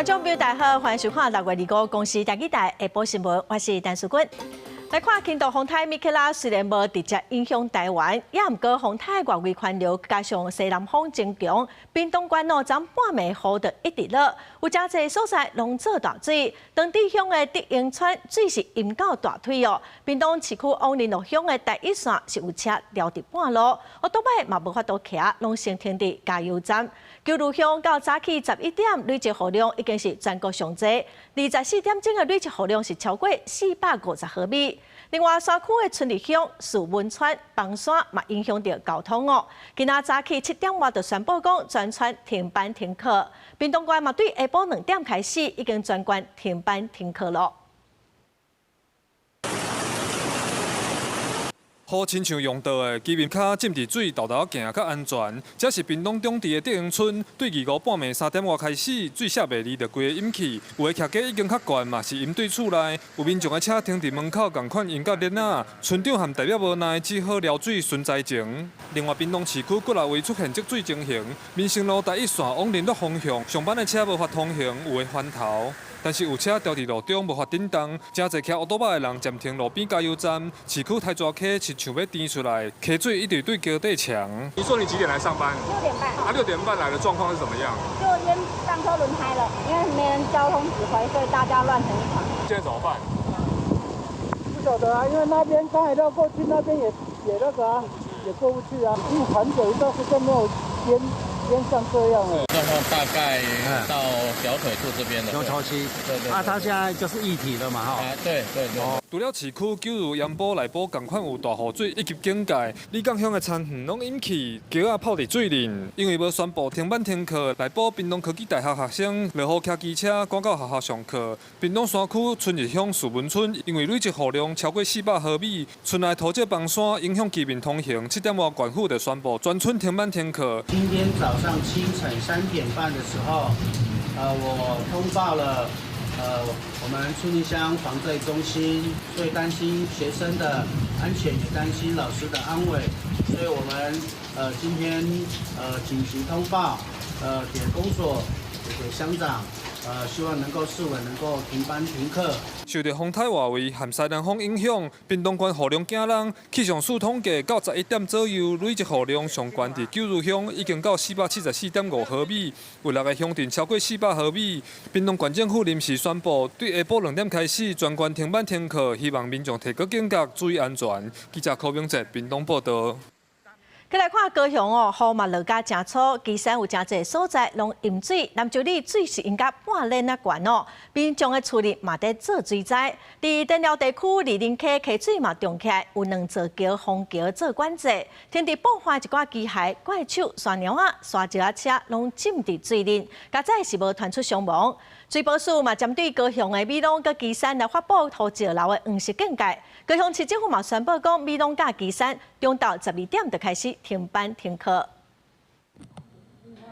众朋友大家好，欢迎收看6月25公司台记台下晡新闻，我是陈淑君。来看轻度风台米克拉，虽然无直接影响台湾，也毋过风台外围环流加上西南风增强，屏东县昨半暝雨就一直落，有真侪所在拢做大水。当地乡的德英村水是淹到大腿哦。屏东市区往林路乡的第一线是有车撩伫半路，多摆嘛无法度骑，拢先停伫加油站。九如乡到早起11点，累积雨量已经是全国上济，24点钟的累积雨量是超过450毫米。另外，山区的春日乡、树文村、房山嘛影响到交通哦。今仔早起7点外就宣布讲全村停班停课，屏东县嘛对下晡2点开始已经全县停班停课了。雨亲像用到的，居民较浸伫水，豆豆行较安全。这是屏东中地的德英村，对25半暝3点外开始，水下袂离就规个淹起。有的徛价已经较悬，嘛是淹对厝内。有民众的车停伫门口，共款淹到裂仔。村长和代表无奈，只好撩水巡灾情。另外，屏东市区各内位出现积水情形，民生路第一线往林路方向，上班的车无法通行，有的翻头。但是有车掉伫路中无法顶动，真侪骑乌多巴的人暂停路边加油站。市区太抓溪是像要填出来，溪水一直对桥底墙。你说你几点来上班？6点半。6点半来的状况是怎么样？就淹上车轮胎了，因为没人交通指挥，所以大家乱成一团。现在怎么办？不晓得啊，因为那边刚才要过去，那边也那个啊，也过不去啊。因为很久一段时间没有淹像这样了。状况大概到小腿肚这边的。超期。对。啊，它现在就是一体了嘛，哈。对。除了市区九如盐埔内部共款有大雨水以及警戒，李港乡的田园拢淹起，桥仔泡伫水里。因为要宣布停班停课，内部屏东科技大学学生落雨骑机车赶到学校上课。屏东山区春日乡树文村因为累积雨量超过400毫米，村内土石崩山影响居民通行。7点外县府就宣布全村停班停课。今天早上清晨3点半的时候，我通报了。我们春日乡防灾中心最担心学生的安全，也担心老师的安危，所以我们今天紧急通报给公所，也给乡长，希望能够市委能够停班停课。受到风台外围和西南风影响，屏东县雨量惊人。气象署统计到11点左右，累积雨量上悬伫九如乡已经到474.5毫米，有6个乡镇超过400毫米。屏东县政府临时宣布，对下晡2点开始全县停班停课，希望民众提高警觉，注意安全。记者柯明哲，屏东报道。再来看高雄哦，雨嘛落甲真粗，基山有真侪所在拢淹水，南州里水是淹甲半脸啊悬哦，民众的厝里嘛在做水灾。伫电寮地区二林溪溪水嘛涨起来，有2座桥、虹桥做管制，天地爆发一寡机械、怪手、山鸟啊、沙石啊车拢浸伫水里，加在是无传出伤亡。水保署嘛针对高雄的美浓佮基山来发布土石流的黄色警戒。高雄市政府嘛宣布讲，美浓甲基山中昼12点就开始停班停课。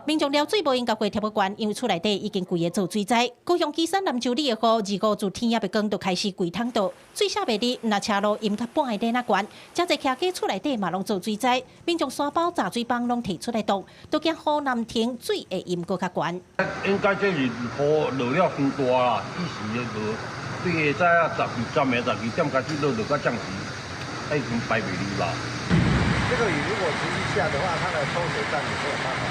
民众了水无应该过贴不管，因为厝内底已经规个做水灾。高雄基山南州里的雨，25自天也未光就开始规通道，水下袂离，那车路淹到半个脸啊悬，真侪徛家厝内底嘛拢做水灾。民众山包、炸水泵拢提出来动，都惊雨南停，水会淹搁较悬。应该这是雨落了伤大啦，一时的落，对下早12点开始落到降时，已经排袂离啦。这个雨如果持续下的话，它的抽水站也没有办法。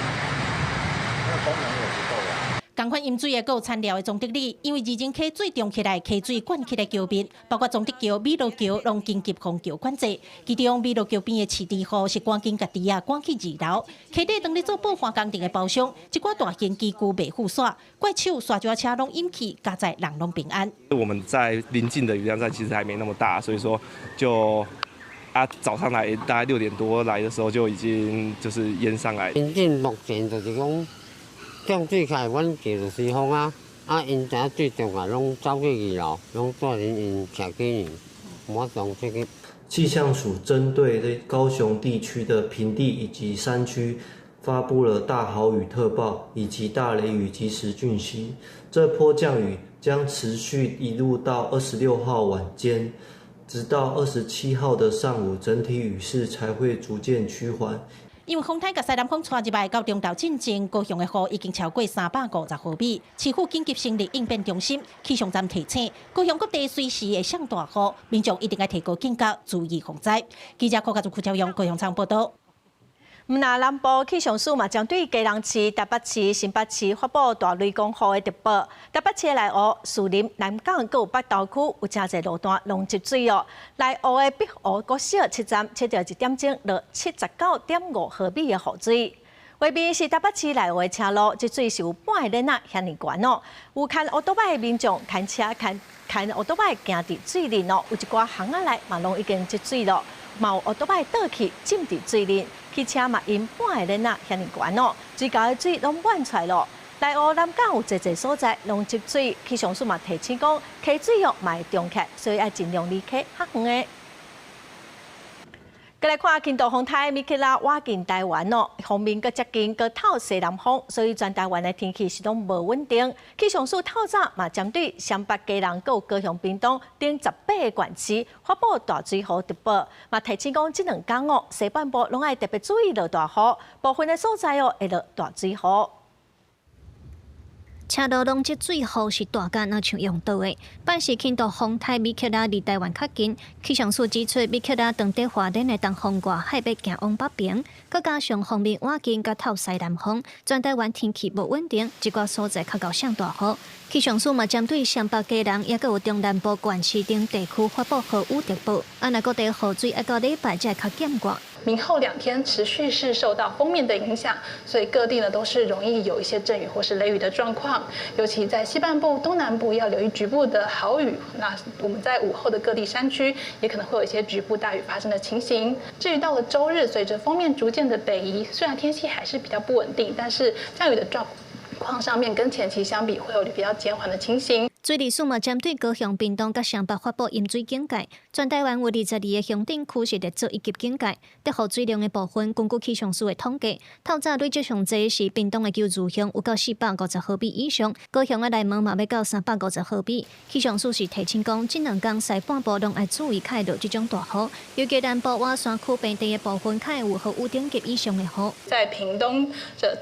功能也不够啊。同款淹水的有田寮的中德里，因为二前溪水涨起来，溪水灌起来桥边，包括中德桥、美罗桥，拢紧急封桥管制。其中美罗桥边的市地户是赶紧甲地啊赶去2楼，溪底当咧做保花工程的包厢，一寡大型机具未护伞，怪手、沙石车拢淹去，加在人拢平安。我们在临近的雨量站其实还没那么大，所以说就。早上来大概6点多来的时候就已经就是淹上来。临近目前就是讲，降水开，阮就是施工啊，因遮最重啊，拢走去2楼，拢带人因徛起人，无当这个。气象署针对高雄地区的平地以及山区，发布了大豪雨特报以及大雷雨即时讯息。这波降雨将持续一路到26号晚间。直到27号的上午，整体雨势才会逐渐趋缓。因为风台甲西南风吹入来到中昼进前，高雄的雨已经超过350毫米。市府紧急成立应变中心，气象站提醒，高雄各地随时会上大雨，民众一定要提高警觉，注意防灾。记者柯家朱朝阳高雄场报道。毋那南部气象署嘛，将对基隆市、台北市、新北市发布大雷公雨的特报。台北市的内湖、树林、南港、有北投区有真侪路段拢积水哦。内湖的碧湖国小7站测到1点钟落79.5毫米的雨水。外边是台北市内湖的车路，积水是有半个人遐尼悬哦。有看乌多摆的民众看车看乌多摆行伫水里哦，有一寡巷仔内嘛拢已经积水了。嘛有乌多摆倒去浸伫水里，汽车嘛因半个人遐尼悬哦，水沟的水拢满出来咯。内湖南港有侪所在拢积水，气象署嘛提醒讲，溪水哦嘛会中起，所以要尽量离开较远的。再来看轻度风台米克拉挖进台湾哦，方面搁接近搁透西南风，所以全台湾的天气是拢无稳定。气象署透早嘛针对湘北、基隆、有高雄、屏东等18个县市发布大水雨特报，嘛提醒讲这2天哦，西半部拢要特别注意落大雨，部分的所在哦会落大水雨。车道拢积水，雨是大干那像用倒的。办是轻度风台米克拉离台湾较近，气象署指出，米克拉当地华联的东风外海要行往北边，佮加上方面晚间佮透西南风，全台湾天气无稳定，一寡所在较到上大雨。气象署嘛针对湘北、基隆，也佮有中南部县市等地区发布雨特报，若各地雨水要到礼拜才会较减弱。明后2天持续是受到锋面的影响，所以各地呢都是容易有一些阵雨或是雷雨的状况，尤其在西半部、东南部要留意局部的豪雨。那我们在午后的各地山区也可能会有一些局部大雨发生的情形。至于到了周日，随着锋面逐渐的北移，虽然天气还是比较不稳定，但是降雨的状况上面跟前期相比会有比较减缓的情形。水利署嘛针对高雄、屏东甲湘北发布淹水警戒，全台湾有22个乡镇区是列做1级警戒。得雨水量的部分，根据气象署的统计，透早累积上济是屏东的九如乡有到450毫米以上，高雄的内门嘛要到350毫米。气象署是提醒讲，这2天西半部拢要注意开落这种大雨，尤其南部外山区平地的部分，开有5等级以上的雨。在屏东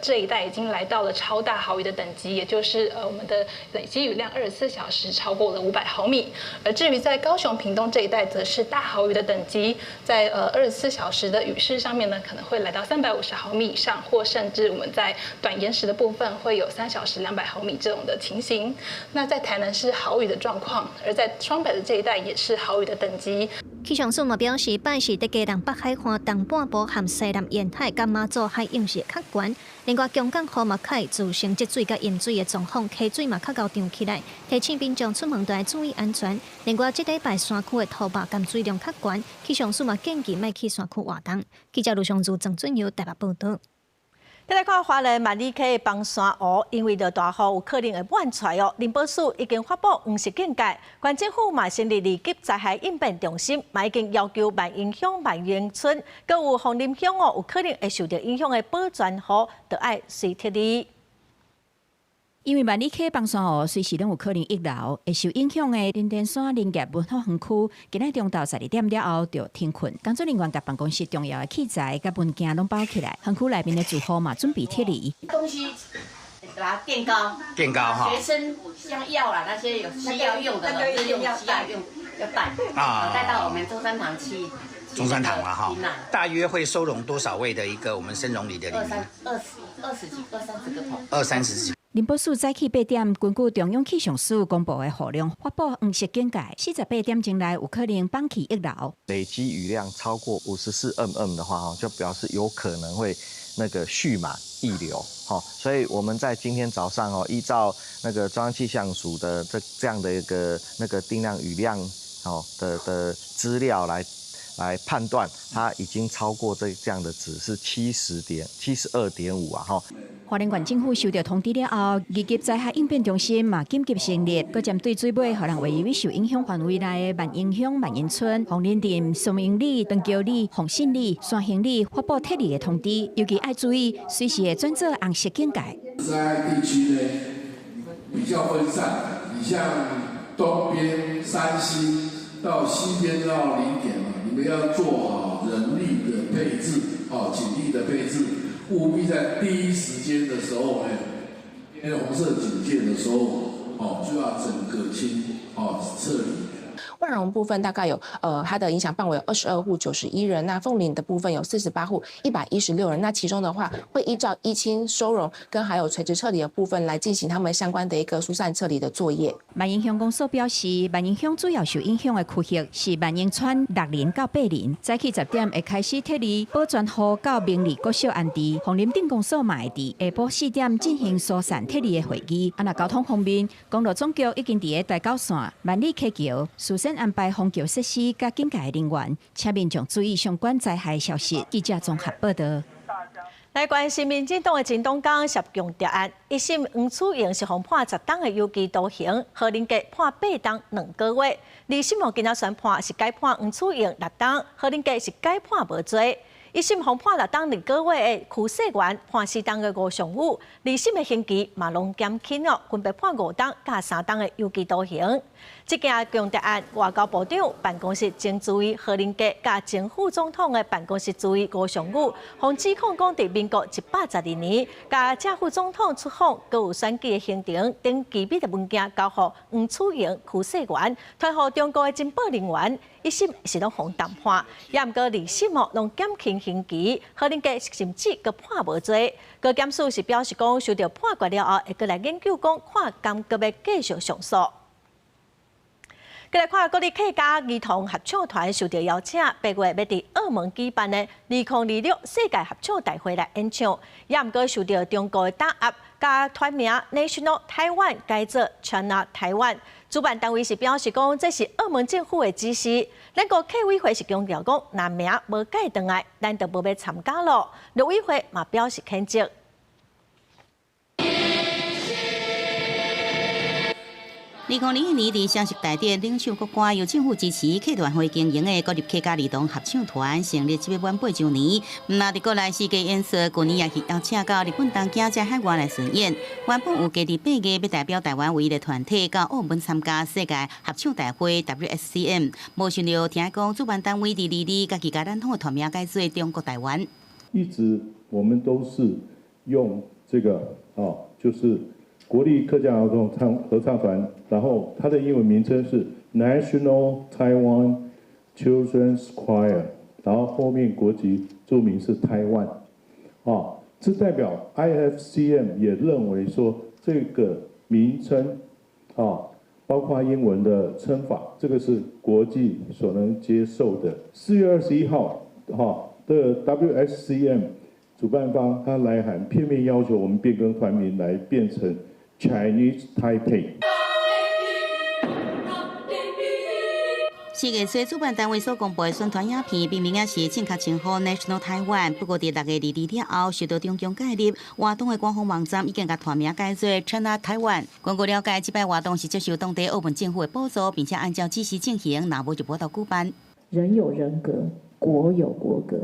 这一带已经来到了超大豪雨的等级，也就是我们的累积雨量24小时超过了500毫米，而至于在高雄、屏东这一带，则是大豪雨的等级，在24小时的雨势上面呢，可能会来到350毫米以上，或甚至我们在短延时的部分会有3小时200毫米这种的情形。那在台南是豪雨的状况，而在双北的这一带也是豪雨的等级。气象署嘛表示，拜市在基隆北海岸东半部和西南沿海甲马祖海涌是较悬，另外强港河嘛开造成积水甲淹水的状况，溪水嘛较高涨起来，提醒民众出门都要注意安全。另外，这礼拜山区的土白含水量较悬，气象署嘛建议莫去山区活动。记者卢尚珠、郑准尧台北报道。再来看花莲万里溪崩山湖，因为落大雨有可能会满出哦。林保署已经发布黄色警戒，县政府嘛成立2级灾害应变中心，嘛已经要求万英乡、万英村，搁有凤林乡哦，有可能会受到影响的保全户，就要随贴理。因为万里溪崩山湖随时拢有可能溢流，会受影响的林田山林业文化园区，今日中昼12点了后就停困。工作人员甲办公室重要的器材甲文件拢包起来，园区内面的住户嘛准备撤离。东西把它垫高，垫高哈。学生像药啦那些有需要用的，都是用需要用要带带到我们中山堂去。中山堂嘛哈，大约会收容多少位的一个我们生容里的里面？20-30个棚。20-30几。林保署早起8点，根据中央气象署公布的雨量，发布黄色警戒，48点钟内有可能放弃溢流。累积雨量超过54mm的话，就表示有可能会那个蓄满溢流，所以我们在今天早上依照那个中央气象署的这样的一个那个定量雨量的资料来判断，它已经超过这样的值是72.5啊花莲县政府收到通知了后，2级灾害应变中心嘛紧急成立，佮针对水尾，互人位于受影响范围内的万英乡、万英村、凤林镇、松营里、长桥里、凤信里、山兴里发布撤离的通知，尤其要注意随时会转做红色警戒。灾害地区呢比较分散，你像东边3星到西边到0点嘛。你们要做好人力的配置，警力的配置，务必在第一时间的时候呢，因为红色警戒的时候，就要整个撤离。万荣部分大概有它的影响范围有22户91人，那凤林的部分有48户116人，那其中的话会依照依亲收容跟还有垂直撤离的部分来进行他们相关的一个疏散撤离的作业。万荣乡公所表示，万荣乡主要受影响的区域是万荣村6林到8林，早起10点会开始撤离保全河到明利国小安置，凤林镇公所嘛会伫下晡4点进行疏散撤离的会议。那交通方面，公路总局已经伫个大高线、万里溪桥、事先安排防救设施甲警戒人员，请民众注意相关灾害消息。记者综合报道。来关心民进党的前党工涉强盗案，一审黄楚莹是被判10档的有期徒刑，何林杰判8档2个月。二审今仔宣判是改判黄楚莹6档，何林杰是改判无罪。一审被判6档2个月的区世元判4档的吴尚武，二审的刑期嘛拢减轻了，分别判5档加3档的有期徒刑。这件强盗案，外交部长办公室前主委何林杰甲前副总统的办公室主委吴尚武，互指控讲伫民国112年，甲正副总统出访，佮有选举的行程等机密的文件交互黄楚莹、区世元，推互中国的情报人员。一审是拢互淡判，也毋过二审拢减轻刑期，何林杰甚至佮判无罪。佮检视是表示讲，受到判决了后，会佮来研究讲，看敢佮要继续上诉。再来看，国立客家儿童合唱团受到邀请，8月要伫澳门举办的2026世界合唱大会来演唱，也毋过受到中国的打压，甲团名 National Taiwan 改做 China Taiwan。主办单位是表示讲，这是澳门政府的指示。咱个客委会是强调讲，若名无改转来，咱就无要参加咯。陆委会嘛表示谴责。2021年伫双十大典领唱国歌，由政府支持客团会经营的国立客家儿童合唱团成立7月满8周年。那伫国内世界演说，去年也是邀请到日本东京在海外来巡演。原本有家伫8月要代表台湾唯一的团体到澳门参加世界合唱大会 WSCM， 无想到听讲主办单位伫22家己甲咱统的团名改做中国台湾。一直我们都是用这个就是国立客家儿童合唱团，然后它的英文名称是 National Taiwan Children's Choir， 然后后面国籍注明是台湾，这代表 IFCM 也认为说这个名称包括英文的称法，这个是国际所能接受的。4月21号的 WSCM 主办方他来函片面要求我们变更团名来变成 Chinese Taipei。4月初，主办单位所公布的宣传影片，明明也是正确称呼 National Taiwan， 不过伫6月22日后，受到中共介入，活动的官方网站已经甲团名改做 China Taiwan。根据了解，这摆活动是接受当地澳门政府的补助，并且按照指示进行，若无就无到举办。人有人格，国有国格，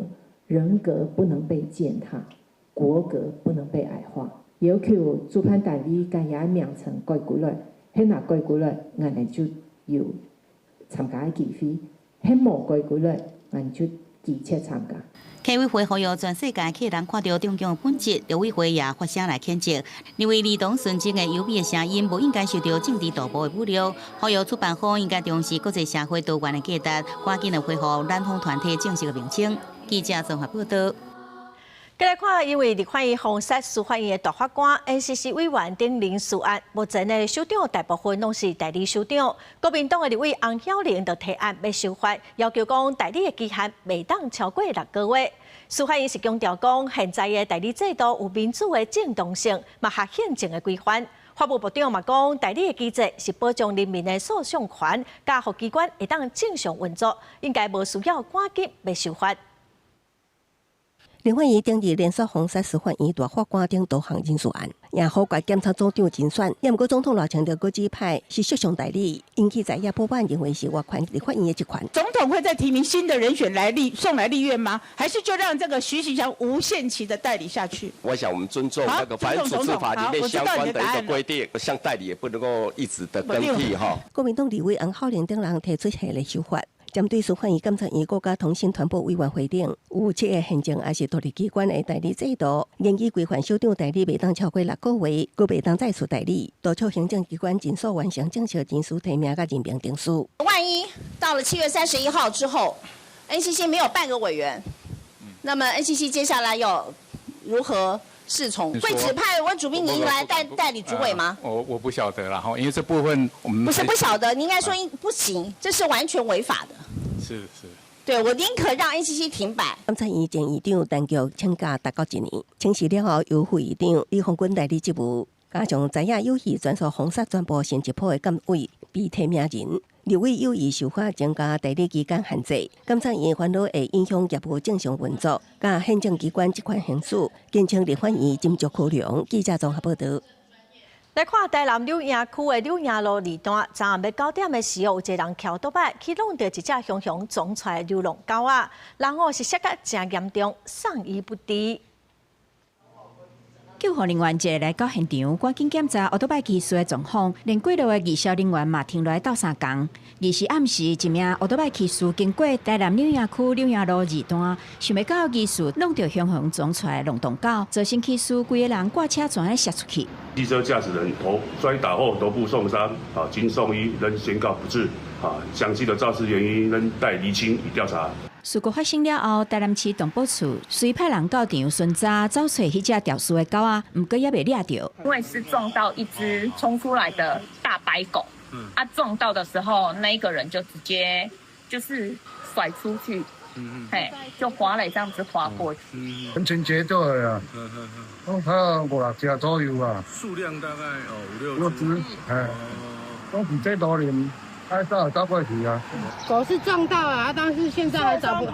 人格不能被践踏，国格不能被矮化。要求主办单位甲遐名称改过来，迄若改过来，俺哋就有参加的机会；迄无改过来，俺就拒绝参加。客委会呼吁全世界客人看到中共的本质，陆委会也发声来谴责，认为儿童纯正的优美的声音，无应该受到政治赌博的侮辱。呼吁主办方应该重视国际社会多元的价值，赶紧来恢复南方团体正式的名称。记者综合报道。再来看，因为立法院封杀司法院的大法官、NCC 委员等人事案，目前的首长大部分拢是代理首长。国民党的立委洪晓玲就提案要修法，要求讲代理的期限袂当超过6个月。司法院是强调讲，现在的代理制度有民主的正当性，嘛合宪政的规范。法务部长嘛讲，代理的机制是保障人民的诉讼权，甲法机关会当正常运作，应该无需要赶紧要修法。立法院定义连续封杀司法院大法官等多项人事案，也好怪检察总长竞选，也毋过总统热强调国指派是诉讼代理，引起在野多半认为是外款立法院的一款。总统会再提名新的人选来送来立院吗？还是就让这个徐启强无限期的代理下去？我想我们尊重那个反处置法里面相关的一个规定，像代理也不能够一直的更替哈。国民党立委洪浩玲等人提出系列修法。针对司法院、检察院、国家通信传播委员会等有7个行政也是独立机关的代理制度，研议规范首长代理袂当超过6个月，佮袂当再次代理，督促行政机关尽速完成正式人事提名甲任命定数。万一到了7月31号之后 ，NCC 没有半个委员，那么 NCC 接下来要如何？ 侍从会指派温主彬您来代理主委吗？我不晓得啦哈，因为这部分我们不是不晓得，您应该说不行，这是完全违法的。是。对我宁可让 NCC 停摆。检察院前院长陈菊请假达到1年，请辞了后由副院长李鸿钧代理职务，加上知影有意转述封杀全部新一波的监委被提名人。 立委有意修法增加代理期间限制，检察院烦恼会影响业务正常运作，甲行政机关这款行事，敬请立法院斟酌考量。记者综合报道。来看台南柳营区的柳营路二段，昨暗要9点的时候，有一个人翘倒摆，去弄到一只熊熊撞出来流浪狗啊，然后是摔甲真严重，送医不治。 救护人员一来到现场，赶紧检查奥多拜技术的状况，连过路的技校人员嘛停落来斗相共。二是暗时，一名奥多拜技术经过台南柳营区柳营路2段，想要到技术弄到熊熊撞出来龙洞狗，造成技术规个人挂车全摔出去。机车驾驶人头摔打后头部受伤，经送医仍宣告不治。详细的肇事原因仍待厘清以调查。 事故发生了后，台南市动保处随派人到场巡查，找找迄只掉失的狗啊，不过也未抓到。因为是撞到一只冲出来的大白狗，撞到的时候，那一个人就直接就是甩出去，就滑垒这样子滑过去。很清洁对啊，它5、6只左右啊。数量大概5、6只，都比这多年。 找过去啊！狗是撞到了，但是现在还找不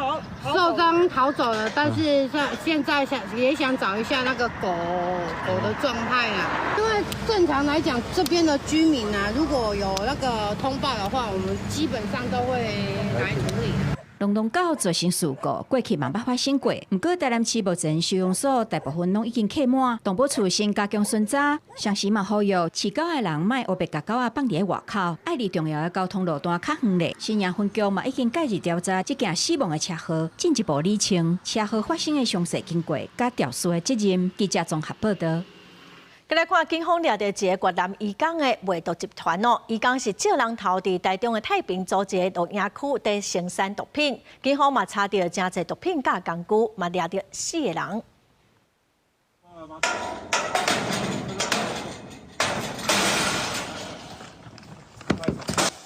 受伤逃走了，但是现在也想找一下那个狗的状态啦。因为正常来讲，这边的居民啊，如果有那个通报的话，我们基本上都会来处理。 龙洞狗造成事故，过去嘛捌发生过。不过台南市目前收容所大部分拢已经客满，动保处先加强巡查，上时嘛呼吁饲狗的人莫黑白甲狗仔放伫外口，爱离重要的交通路段较远咧。新营分局嘛已经介入调查这件死亡的车祸，进一步厘清车祸发生的详细经过，甲肇事的责任。记者综合报道。 再来看，警方抓到一个越南移工的卖毒集团哦，移工是借人头伫台中的太平组织录营区在生产毒品，警方嘛查到真侪毒品甲工具，嘛抓到4个人。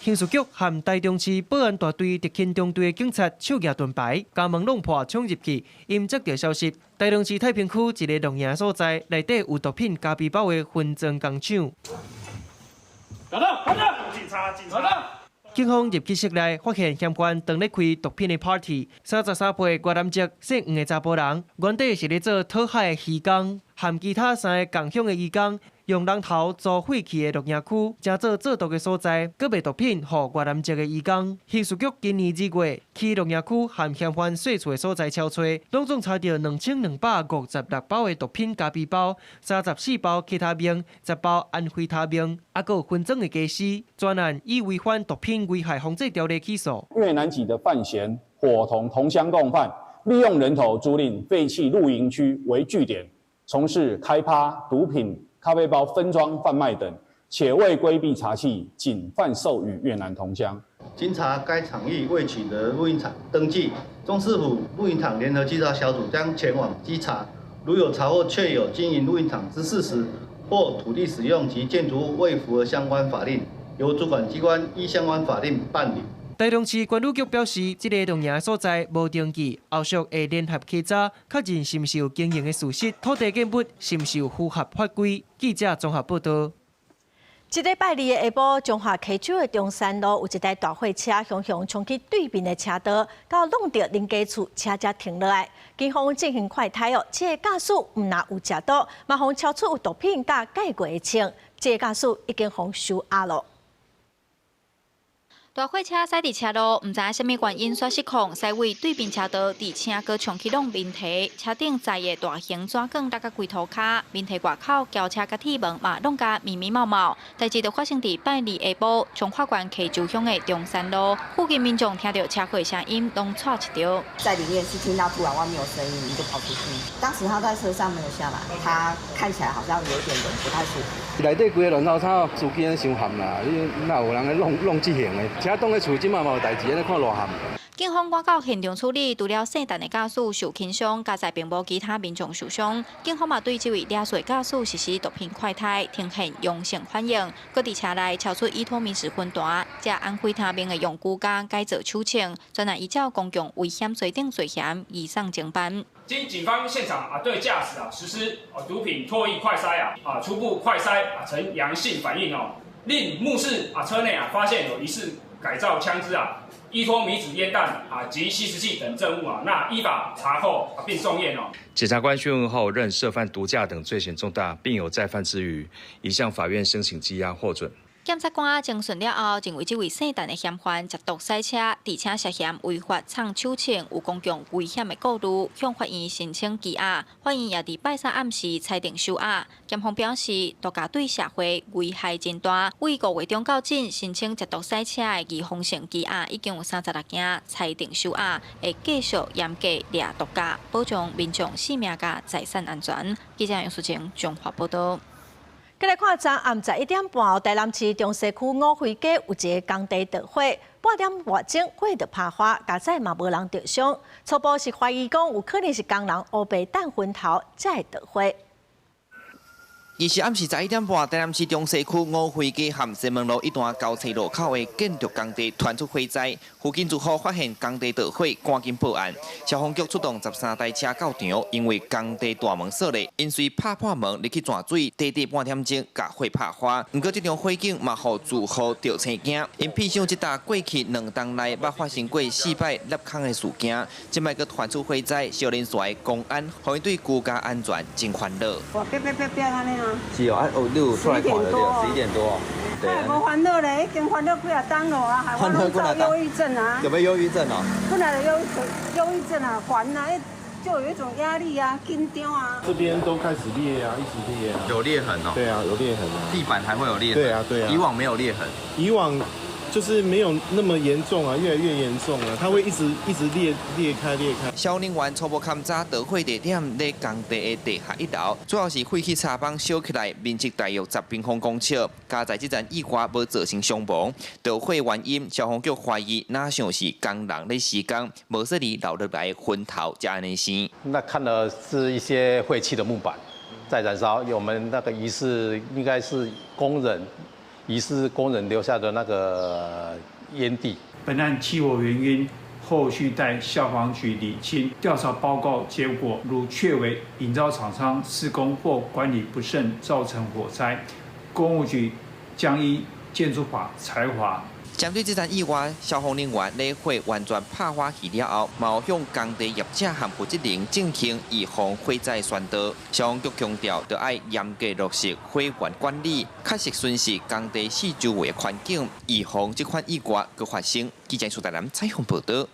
刑事局和台中市保安大队特勤中队的警察手举盾牌，加盟弄破冲入去。因接到消息，台中市太平区一个录营所在，内底有毒品加皮包的分赃工厂。警方入去室内，发现嫌犯正咧开毒品的 party。33岁越南籍姓黄的查甫人，原底是咧做讨海的渔工，和其他3个共乡的渔工。 用人头做废弃的录营区，正做毒的所在，搁卖毒品予越南籍的移工。刑事局今年2月去录营区和嫌犯睡厝的所在敲吹，拢总查到2256包的毒品加皮包，34包其他名，10包安非他命，还有分赃的假尸。专案以违反毒品危害防治条例起诉。越南籍的范闲伙同乡共犯，利用人头租赁废弃露营区为据点，从事开趴、毒品。 咖啡包分装贩卖等，且未规避查缉，仅贩售与越南同乡。经查该场域未取得录音厂登记，中市府录音厂联合稽查小组将前往稽查，如有查获确有经营录音厂之事实，或土地使用及建筑物未符合相关法令，由主管机关依相关法令办理。 台中市管理局表示，这个录营所在无登记，后续会联合稽查，确认是毋是有经营的事实，土地建物是毋是有符合法规。记者综合报道。一礼拜二的下晡，中华溪州的中山路有一台大货车熊熊冲去对面的车道，到弄到邻家厝，车才停落来。警方进行快筛哦，这个驾驶毋但有食毒，嘛互超出有毒品甲介过的称，这个驾驶已经互收押了。大货车驶伫车路，唔知影什么原因煞失控，驶位对面车道，伫车高冲启动面体，车顶载的大型纸管搭甲规涂骹，面体外口轿车甲铁门嘛弄甲密密麻麻。代志就发生伫拜二下晡，从化县溪州乡的中山路，附近民众听到车祸声音，拢窜一条。在里面是听到突然外面有声音，就跑出去。当时他在车上没有下来，他看起来好像有点人不太舒服。内底规个乱糟糟，司机伤咸啦，你哪有人咧弄这型的？车挡咧厝，即嘛嘛有代志，安尼看偌咸。警方赶到现场处理，除了姓陈的驾驶受轻伤，加在并无其他民众受伤。警方嘛对这位掠水驾驶实施毒品快态，呈现阳性反应。搁伫车内超出依托迷失分段，则安徽他命的用具工改造手枪，专案依照公共危险罪等罪嫌移送侦办。经警方现场对驾驶实施毒品唾液快筛初步快筛呈阳性反应另目视车内发现有疑似改造枪支依托米纸烟弹及吸食器等证物那依法查扣并送验检察官讯问后认涉犯毒驾等罪嫌重大，并有再犯之余，已向法院申请羁押获准。检察官侦讯了后，认为这位姓陈的嫌犯接毒赛车，而且涉嫌违法藏手枪有公共危险的顾虑，向法院申请羁押。法院也伫拜三暗时裁定收押。检方表示，毒驾对社会危害真大，为5月中到今申请接毒赛车的预防性羁押已经有36件，裁定收押，会继续严格掠毒驾，保障民众性命甲财产安全。记者杨淑晴综合报道。再来看，昨暗11点半，台南市中西区五惠街有一个工地着火，半点外钟火就拍花，加载嘛无人着伤。初步是怀疑讲有可能是工人乌白弹昏头才会着火。伊是暗时11点半，台南市中西区五惠街和西门路一段交叉路口的建筑工地传出火灾，附近住户发现工地着火，赶紧报案。消防局出动13台车到场，因为工地大门锁咧，因随拍破门入去转水，短短半点钟，甲火拍花。不过这场火警嘛，互住户着生惊，因偏向这搭过去2栋内捌发生过4摆裂空的事件，即摆佮传出火灾，少年帅公安，互因对居家安全真烦恼。是哦，你有出来看的对，11点多。对。无烦恼咧，已经烦恼几啊档了啊，还我拢造忧郁症啊。有没有忧郁症哦？本来就忧郁症啊，烦啊，就有一种压力啊，紧张啊。这边都开始裂啊，一直裂啊。有裂痕哦。对啊，有裂痕啊。地板还会有裂痕。对啊，对啊。以往没有裂痕。以往。就是没有那么严重啊，越来越严重了，它会一直裂开。消防员初步勘查着火地点在工地的地下1楼，主要是废弃柴房烧起来，面积大约10平方公尺，加在这层意外无造成伤亡。着火原因，消防局怀疑哪像是工人在施工，无说你留落来昏头才安尼生。那看的是一些废弃的木板在燃烧，我们那个疑似应该是疑似工人留下的那个烟蒂。本案起火原因，后续待消防局理清。调查报告结果如确为营造厂商施工或管理不慎造成火灾，公务局将依建筑法裁罚。针对这场意外，消防人员在火完全拍花去了后，mau向工地业者和负责人进行预防火灾宣导。消防局强调，要爱严格落实火源管理，确实巡视工地四周围的环境，预防这款意外搁发生。记者苏台南采访报道。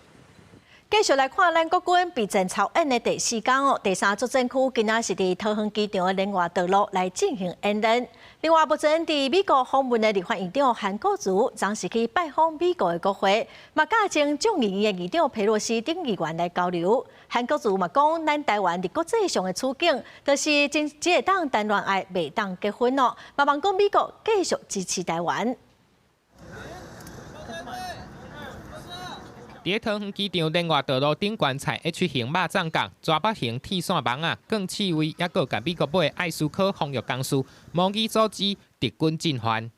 继续来看咱国军备战操演的第4天第3作战区今仔是伫桃园机场的联外道路来进行演练。另外，目前伫美国访问的立法院长韩国瑜，昨是去拜访美国的国会，嘛甲前众议院的议长佩洛西等议员来交流。韩国瑜嘛讲，咱台湾伫国际上的处境，就是只会当谈恋爱，袂当结婚咯。嘛望讲美国继续支持台湾。伫桃园机场联外道路顶观采 H 型肉粽角、蛇腹型铁线网啊，更刺猬，也个甲美国买艾斯科防御工事，模拟组织敌军进犯。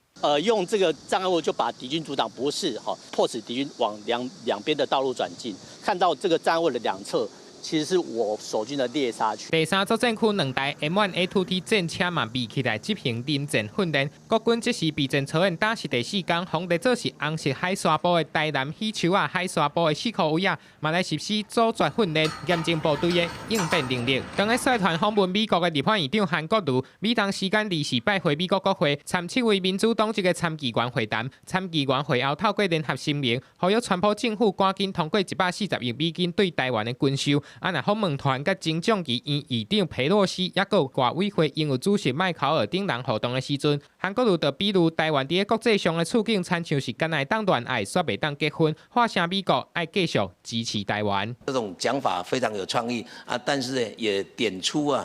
用这个障碍物就把敌军阻挡，不是迫使敌军往两边的道路转进。看到这个障碍物的两侧，其实是我守军的猎杀区。第3作战区2台 M1A2T 战车嘛备起来执行临战训练，国军即时备战操演打是第4天，红地做是红色海沙堡的台南喜球啊，海沙堡的4颗位啊，嘛来实施组织训练，验证部队的应变能力。当个率团访问美国的立法院长韩国瑜，美当时间24拜会美国国会，参7位民主党籍的参议员会谈，参议员会后透过联合声明，呼吁川普政府赶紧通过140亿美金对台湾的军售。啊，若访问团甲真正期院议长佩洛西，也有外委会应有主席麦考尔等人互动的时阵，韩国瑜就比如台湾伫国际上的处境，亲像是敢爱当恋爱，煞袂当结婚，话声美国爱继续支持台湾。这种讲法非常有创意啊，但是呢，也点出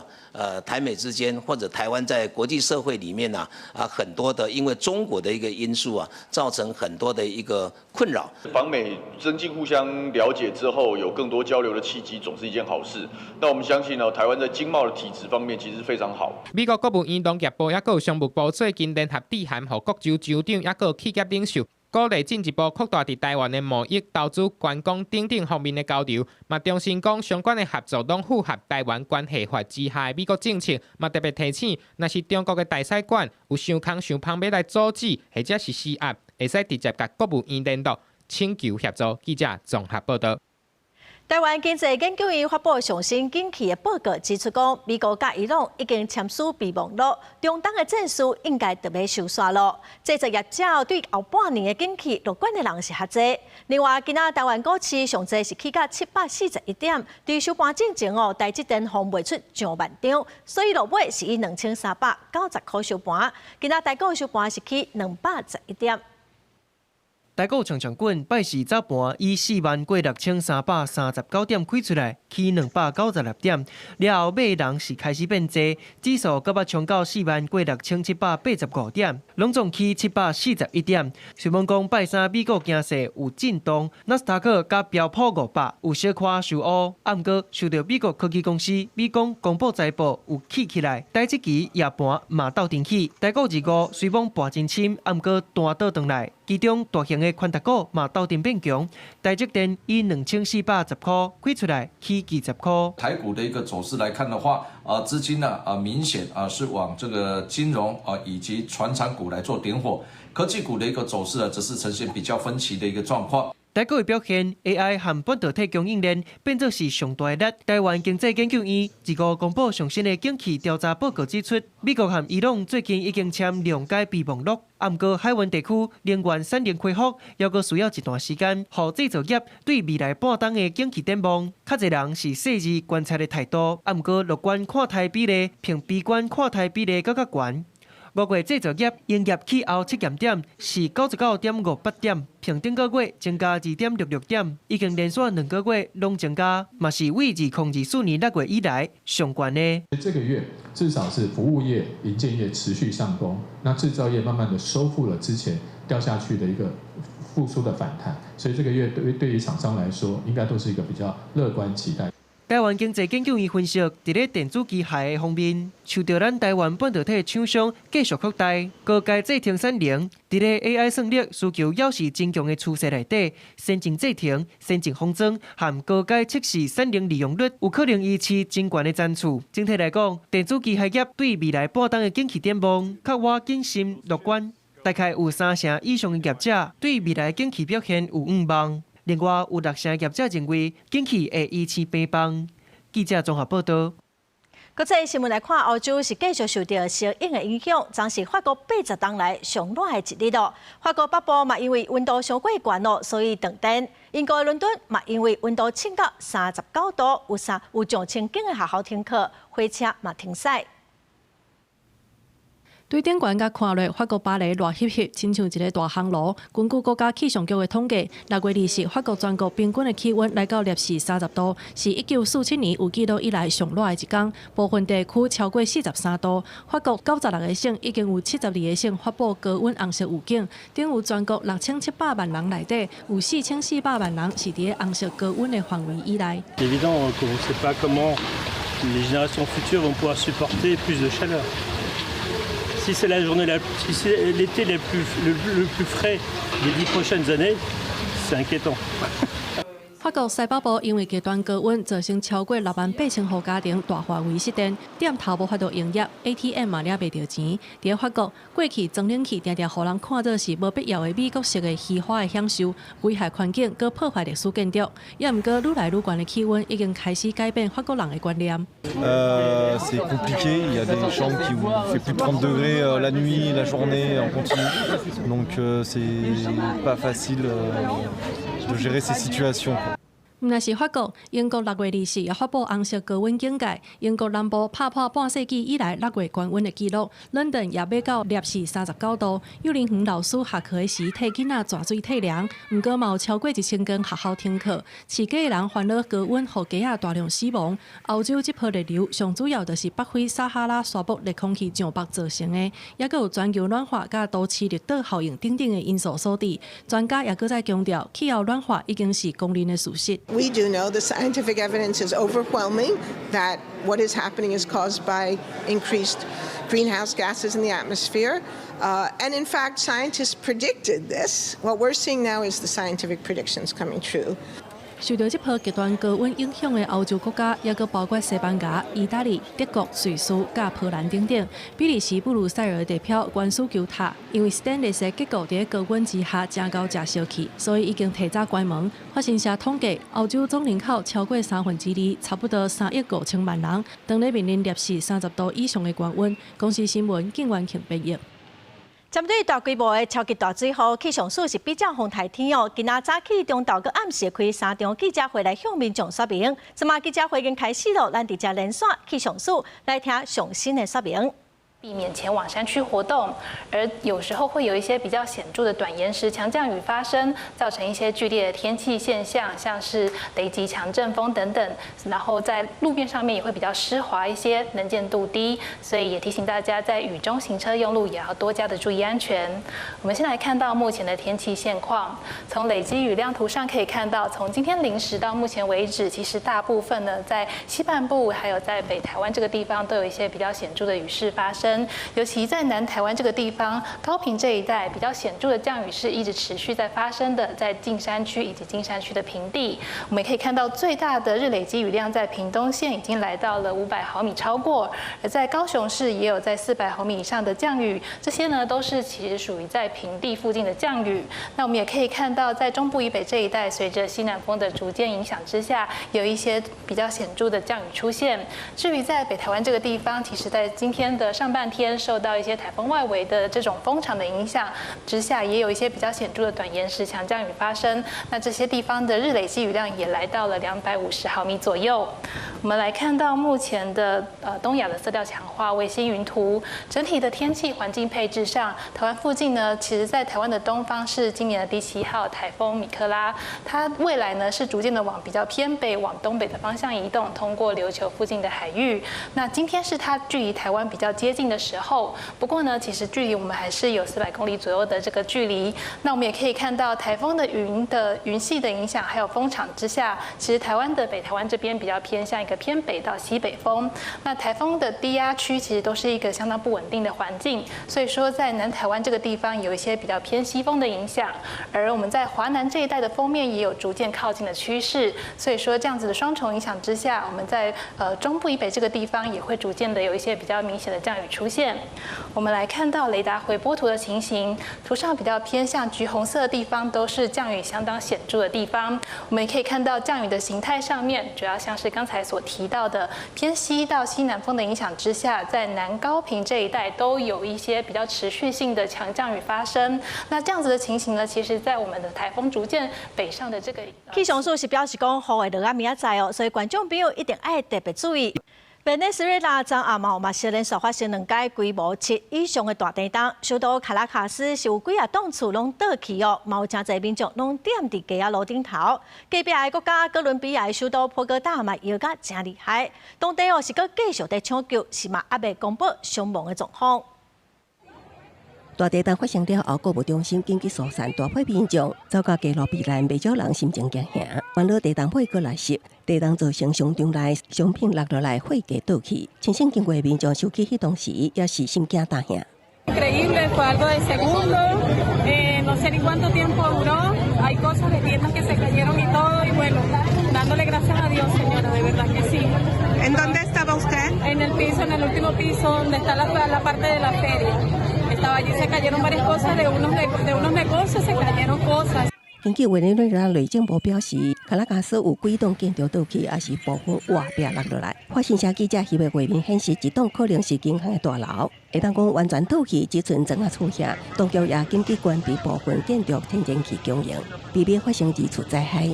台美之间或者台湾在国际社会里面很多的因为中国的一个因素造成很多的一个困扰。访美增进互相了解之后，有更多交流的契机，总是一件好事。那我们相信台湾在经贸的体制方面其实非常好。美国国务院农业部也有商务部最近联合致函，予各州州长也有企业领袖，鼓励进一步扩大伫台湾的贸易、投资、观光等等方面的交流。嘛，重申讲相关的合作拢符合台湾关系法之下的美国政策。嘛，特别提醒，若是中国的大使馆有想空想旁要来阻止或者是施压，会使直接甲国务院联络，请求协助。记者综合报道。台湾经济研究院发布上新近期的报告，指出讲，美国甲伊朗已经签署备忘录，中东的战事应该特别收煞咯。制作业者对后半年的景气乐观的人是较济。另外，今仔台湾股市上济是起到741点，对收盘之前台积电放卖出上万张，所以落尾是以2390块收盘。今仔台股收盘是起211点。台股长长滚，拜四早盘以46339点开出来，起296点。了后买人是开始变多，指数搁要冲到46785点，拢总起741点。随便讲拜三美国经济有震动，纳斯达克甲标普500有小可受乌，暗过受到美国科技公司美光公布财报有起来，台积期夜盘嘛斗阵起，台股25虽讲盘真深，暗过弹倒转来。其中大型的宽达股嘛斗阵变强，台积电以2410块开出来，起20块。台股的一个走势来看的话，资金明显是往这个金融以及传产股来做点火，科技股的一个走势只是呈现比较分歧的一个状况。台股的表现 ，AI 和半导体供应链变作是上大的力。台湾经济研究院25公布上新的景气调查报告指出，美国和伊朗最近已经签2届备忘录，不过海湾地区能源产能恢复，还阁需要一段时间。互制造业对未来半冬的景气展望，较侪人是细致观察的态度，不过乐观看待比例，并悲观看待比例较悬。5月制造业营业气候测验点是99.58点，平顶个月增加2.66点，已经连续2个月拢增加，嘛是为2024年6月以来上悬的。这个月至少是服务业、营建业持续上攻，那制造业慢慢的收复了之前掉下去的一个复苏的反弹，所以这个月对于厂商来说，应该都是一个比较乐观期待。台湾经济研究院分析，伫咧电子机械方面，受到咱台湾半导体厂商继续扩大，高阶制程产能，伫咧 AI 算力需求要是增强的趋势内底，先进制程、先进封装和高阶测试产能利用率有可能维持真悬的涨势。整体来讲，电子机械业对未来半冬的景气展望，较我谨慎乐观。大概有3成以上的业者对未来景气表现有5望。另外，有6成业者认为景气会维持平淡。记者综合报道。国际新闻来看，欧洲是继续受到小影的影响，暂时法国80冬来上热的一日咯。法国北部嘛因为温度上过悬咯，所以断电。英国伦敦嘛因为温度升到39度，有上千间的学校停课，火车嘛停驶。对顶悬甲看落，法国巴黎热翕翕，亲像一个大烘炉。根据国家气象局的统计，6月20日，法国全国平均的气温来到摄氏30度，是1947年有记录以来上热的一天。部分地区超过43度。法国96个省已经有72个省发布高温红色预警，等于全国6700万人内底有4400万人是伫咧红色高温的范围以内。Évidemment, on ne sait pas comment les générations futures vont pouvoir supporter plus de chaleur. Si c'est l'été le plus frais des 10 prochaines années, c'est inquiétant. 法国西北部因为极端高温，造成超过68000户家庭大范围失电，店头无法度营业 ，ATM 嘛领袂到钱。伫法国，过去装冷气常常互人看做是无必要的美国式的虚华的享受，危害环境，佮破坏历史建筑。也毋过愈来愈悬的气温已经开始改变法国人的观念。C'est compliqué. Il y a des chambres qui fait plus de 30 degrés la nuit, la journée en continu. Donc c'est pas facile de gérer ces situations. 若是法国，英国6月24也发布红色高温警戒。英国南部打破半世纪以来6月高温的纪录，伦敦也要到摄氏39度。幼儿园老师下课时替囡仔抓水退凉，毋过嘛有超过1000间学校停课。饲鸡的人烦恼高温，互鸡仔大量死亡。欧洲这波热流上主要就是北非撒哈拉沙漠热空气上北造成的，也佮有全球暖化佮都市热岛效应等等的因素所致。专家也佮再强调，气候暖化已经是公认的事实。We do know the scientific evidence is overwhelming that what is happening is caused by increased greenhouse gases in the atmosphere. And in fact, scientists predicted this. What we're seeing now is the scientific predictions coming true. 受到这波极端高温影响的欧洲国家，也佮包括西班牙、意大利、德国、瑞士、佮波兰等等。比利时布鲁塞尔地漂原始球塔，因为 stainless 的结构在高温之下真够食烧气，所以已经提早关门。法新社统计，欧洲总人口超过2/3，差不多3亿5千万人，当咧面临摄氏30度以上的高温。公司新闻景元庆编译。针对大规模的超级大水灾，气象署是比较风台天哦。今仔早起中昼到暗时开3场记者会来向民众说明。即马记者会已经开始了，咱直接连线气象署来听上新的说明。避免前往山区活动，而有时候会有一些比较显著的短延时强降雨发生，造成一些剧烈的天气现象，像是雷击、强阵风等等。然后在路面上面也会比较湿滑一些，能见度低，所以也提醒大家在雨中行车用路也要多加的注意安全。我们先来看到目前的天气现况，从累积雨量图上可以看到，从今天0时到目前为止，其实大部分呢在西半部还有在北台湾这个地方都有一些比较显著的雨势发生。尤其在南台湾这个地方，高屏这一带比较显著的降雨是一直持续在发生的，在近山区以及金山区的平地，我们也可以看到最大的日累积雨量在屏东县已经来到了500毫米超过，而在高雄市也有在400毫米以上的降雨，这些呢都是其实属于在平地附近的降雨。那我们也可以看到，在中部以北这一带，随着西南风的逐渐影响之下，有一些比较显著的降雨出现。至于在北台湾这个地方，其实在今天的上半天受到一些台风外围的这种风场的影响之下，也有一些比较显著的短延时强降雨发生。那这些地方的日累积雨量也来到了250毫米左右。我们来看到目前的东亚的色调强化卫星云图，整体的天气环境配置上，台湾附近呢，其实在台湾的东方是今年的第7号台风米克拉，它未来呢是逐渐的往比较偏北、往东北的方向移动，通过琉球附近的海域。那今天是它距离台湾比较接近的时候。不过呢，其实距离我们还是有400公里左右的这个距离。那我们也可以看到，台风的云系的影响，还有风场之下，其实台湾的北台湾这边比较偏向一个偏北到西北风。那台风的低压区其实都是一个相当不稳定的环境，所以说在南台湾这个地方有一些比较偏西风的影响，而我们在华南这一带的锋面也有逐渐靠近的趋势。所以说这样子的双重影响之下，我们在中部以北这个地方也会逐渐的有一些比较明显的降雨出现。我们来看到雷达回波图的情形，图上比较偏向橘红色的地方都是降雨相当显著的地方。我们也可以看到降雨的形态上面，主要像是刚才所提到的偏西到西南风的影响之下，在南高屏这一带都有一些比较持续性的强降雨发生。那这样子的情形呢，其实在我们的台风逐渐北上的这个气象署是表示讲，雨会落到明仔载哦，所以观众朋友一定要特别注意。委内瑞拉昨暗嘛是连续发生2起规模7以上的大地震，首都卡拉卡斯是有几啊栋厝拢倒去哦，嘛有真侪民众拢踮伫街仔路顶头。隔壁的国家哥伦比亚的首都波哥大嘛摇甲真厉害，当地哦是搁继续在抢救，是嘛还未公布伤亡的状况。大地震发生了后，国务中心紧急疏散大批民众，走到街路避难，不少人心情惊吓。烦恼地震会搁来袭，地震造成商场内商品落落来，货架倒去，亲身经过的民众收起迄当时也是心惊胆吓。Increíble, fue algo de segundo, no sé ni cuánto tiempo duró, hay cosas de tiendas que se cayeron y todo, y suelo, dándole gracias a Dios, señora, de verdad que sí. ¿En dónde estaba usted? En el piso, en el último piso, donde está la parte de la feria. Estaba allí, se cayeron varias cosas de unos negocios, se cayeron cosas. 根据委内瑞拉内政部表示，卡拉加斯有几栋建筑倒去，也是部分瓦壁落落来。发新社记者翕的画面显示，一栋可能是银行的大楼，会当讲完全倒去，只剩砖仔厝下。当局也紧急关闭部分建筑天然气供应，避免发生二次灾害。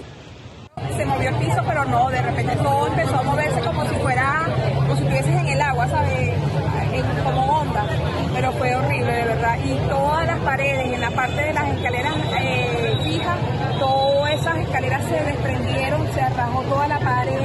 Se movió el piso, pero no, de repente todo empezó a moverse como si estuvieses en el agua, ¿sabes? Como onda, pero fue horrible, de verdad. Y todas las paredes, en la parte de las escaleras fijas, todas esas escaleras se desprendieron, se arrajó toda la pared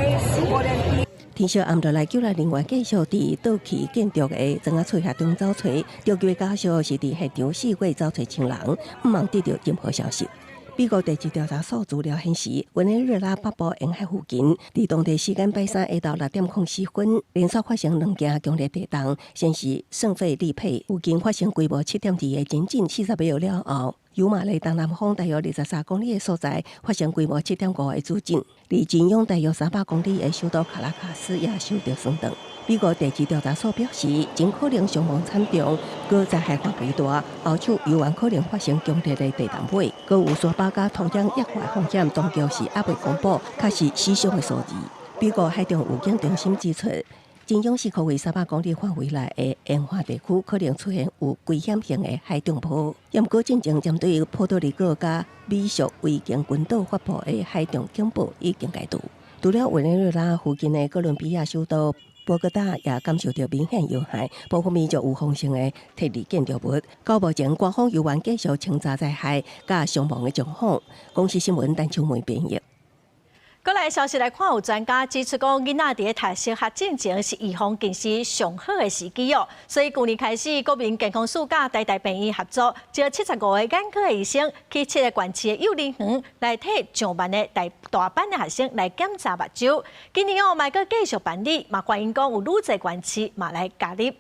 por el piso. 天色暗落来，救援人员继续伫倒去建筑的砖仔厝下中找找，着救的家属是伫现场4月找找亲人，毋望得到任何消息。美国地质调查所资料显示，委内瑞拉北部沿海附近，伫当地时间拜三下昼6点04分，连续发生2件强烈地震，先是圣费利佩附近发生规模7.2的前震40秒了后，尤马雷东南方大约23公里的所在发生规模7.5的主震，离前往大约300公里的首都卡拉卡斯也受到损伤。美国地质调查所表示，真可能伤亡惨重，搁灾害范围大，后处有可能发生强烈的地震尾，搁有沙巴甲同样恶化风险，当局是还未公布确实死伤的数字。美国海洋预警中心指出，真央是可为300公里范围内的沿海地区可能出现有危险性的海中波，也毋过进前针对波多黎各甲美属维京群岛发布的海中警报已经解除。除了委内瑞拉附近的哥伦比亚首都波哥大也感受到明显有害，部分民众有风险的特立建筑物。到目前，官方犹原继续清查灾害甲伤亡的状况。公司新闻陈秋梅编译。过来消息来看，有专家指出讲，囡仔伫读小学进前是预防近视上好的时机哦。所以去年开始，国民健康署甲台大病院合作，招75个眼科的医生去7个县市的幼儿园来替上班的大班的学生来检查目睭。今年哦，嘛阁继续办理，嘛反映讲有愈侪县市嘛来加入。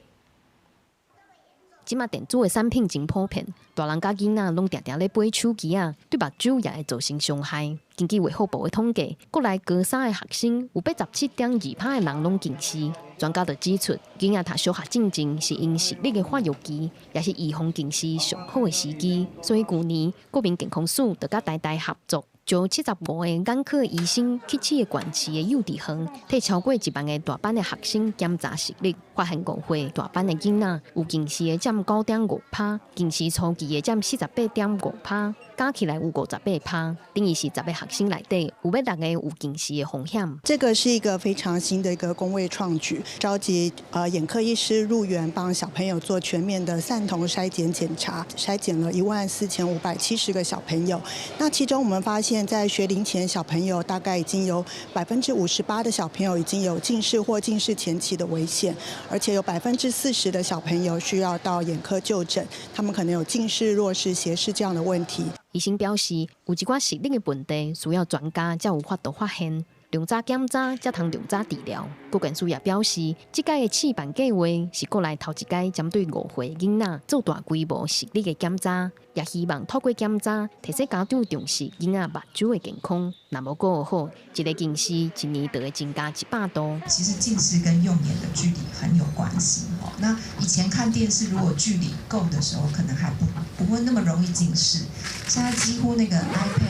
即马电子的产品真普遍，大人甲囡仔拢常常咧买手机啊，对目睭也会造成伤害。根据卫福部的统计，国内高三的学生有87.2%的人拢近视。专家就指出，囡仔读小学进前是因视力的发育期，也是预防近视上好的时机。所以去年国民健康署就甲台大合作，招75个眼科医生去7个县市的幼稚园，替超过1万个大班的学生检查视力，发现5岁大班的囡仔有近视的占9.5%，近视初期的占48.5%，加起来有58%，等于是10个学生内底有6个有近视的风险。这个是一个非常新的一个公卫创举，召集眼科医师入园，帮小朋友做全面的散瞳筛检检查，筛检了14570个小朋友。那其中我们发现，在学龄前小朋友大概已经有58%的小朋友已经有近视或近视前期的危险，而且有40%的小朋友需要到眼科就诊，他们可能有近视、弱视、斜视这样的问题。医生表示，有一寡视力的问题需要专家才有法度发现，量早检查才通量早治疗。国健署也表示，这届的试办计划是国内头一届针对5岁的囡仔做大规模视力的检查，也希望透过检查提醒家长重视囡仔目睭的健康。那么过好，一个近视一年就会增加100度。其实近视跟用眼的距离很有关系哦。那以前看电视，如果距离够的时候，可能还不会那么容易近视。现在几乎那个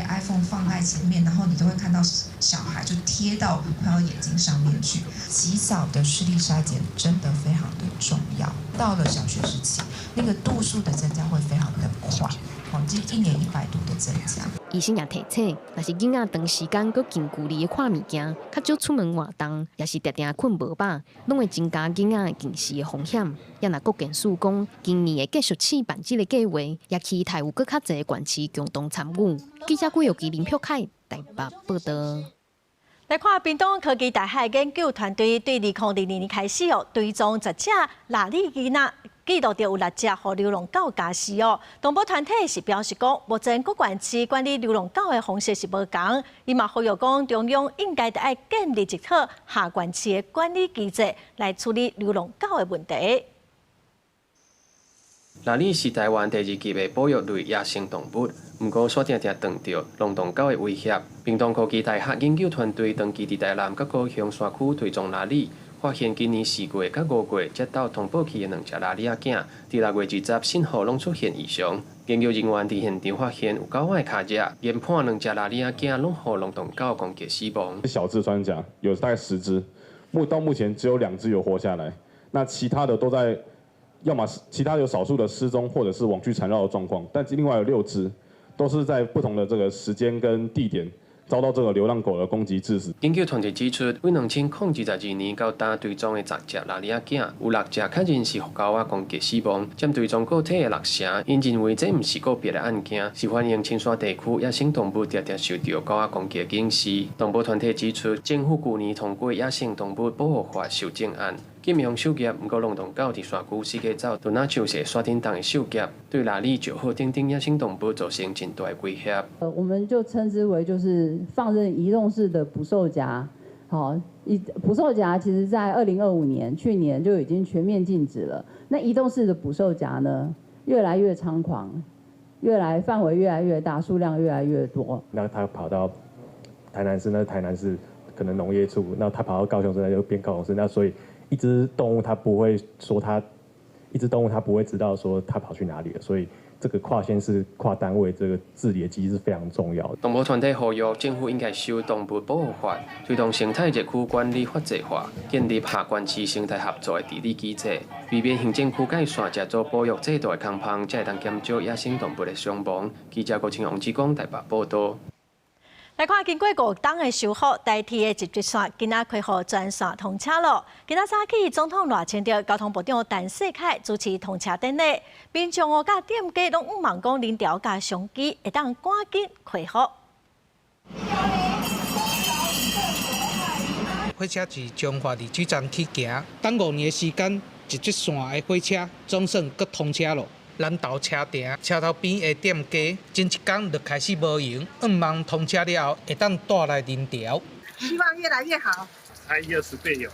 iPhone 放在前面，然后你都会看到小孩就贴到快要眼睛上面去。及早的视力筛检真的非常的重要。到了小学时期，那个度数的增加会非常的快。这1年100度的增加。医生也提醒，若是囡仔长时间搁近距离的看物件，较少出门活动，也是常常困无饱，拢会增加囡仔近视的风险。也若国健署讲，今年会继续试办这个计划，也期待有搁较侪的县市共同参与。记者季玉琪、林朴凯台北报道。来看屏东科技大学研究团队对2002年开始追踪10只纳里囡仔，记录到有6只和流浪狗家死哦。动保团体是表示讲，目前各县市管理流浪狗的方式是无同，伊嘛呼吁讲中央应该爱建立一套下县市的管理机制来处理流浪狗的问题。腊里是台湾第2级的保育类野生动物，不过却常常撞到龙洞狗的威胁。屏东科技大学研究团队长期伫台南甲高雄山区追踪腊里，发现今年4月甲5月接到通报去的2只腊里仔囝，伫6月20信号拢出现异常。研究人员伫现场发现有狗仔的脚趾，研判2只腊里仔囝拢互龙洞狗攻击死亡。小只穿甲有大概10只，到目前只有2只有活下来，那其他的都在。要么其他有少数的失踪，或者是网具缠绕的状况，但另外有6只，都是在不同的这个时间跟地点遭到这个流浪狗的攻击致死。研究团队指出，为2022年到今追踪的10只腊里仔囝，有6只确认是互狗仔攻击死亡，占追踪个体的60%。因认为这不是个别的案件，是反映青山地区野生动物常常受到狗仔攻击的警示。动保团体指出，政府去年通过野生动物保护法修正案。禁用手夹，不过龙洞狗伫山区四界走，就那像是山顶上的手夹，对腊里就好等等野生动物造成真大的威胁。我们就称之为就是放任移动式的捕兽夹。好，捕兽夹其实在2025年，去年就已经全面禁止了。那移动式的捕兽夹呢，越来越猖狂，范围越来越大，数量越来越多。那他跑到台南市，那台南市可能农业处，那他跑到高雄市，那就变高雄市，那所以。一只动物它不会知道说它跑去哪里了，所以这个跨县市、跨单位这个治理的机制是非常重要的。动保团体呼吁政府应该修动物保护法，推动生态热区管理法制化，建立下关市生态合作的治理机制，避免行政区界线借做保育制度的空棚，才会当减少野生动物的伤亡。记者郭清王志光台北报道。来看，经过5档的修复，代替的一节线今仔开放全线通车了。今仔早起，总统赖清德、交通部长陈世凯主持通车典礼，民众甲店家拢毋望讲人潮甲商机会当赶紧开放。火车自彰化离水站起行，等5年的时间，一节线的火车总算搁通车了。南投车亭车头边的店家，前一天就开始无营，望通车了后会当带来人潮。希望越来越好。才20倍有，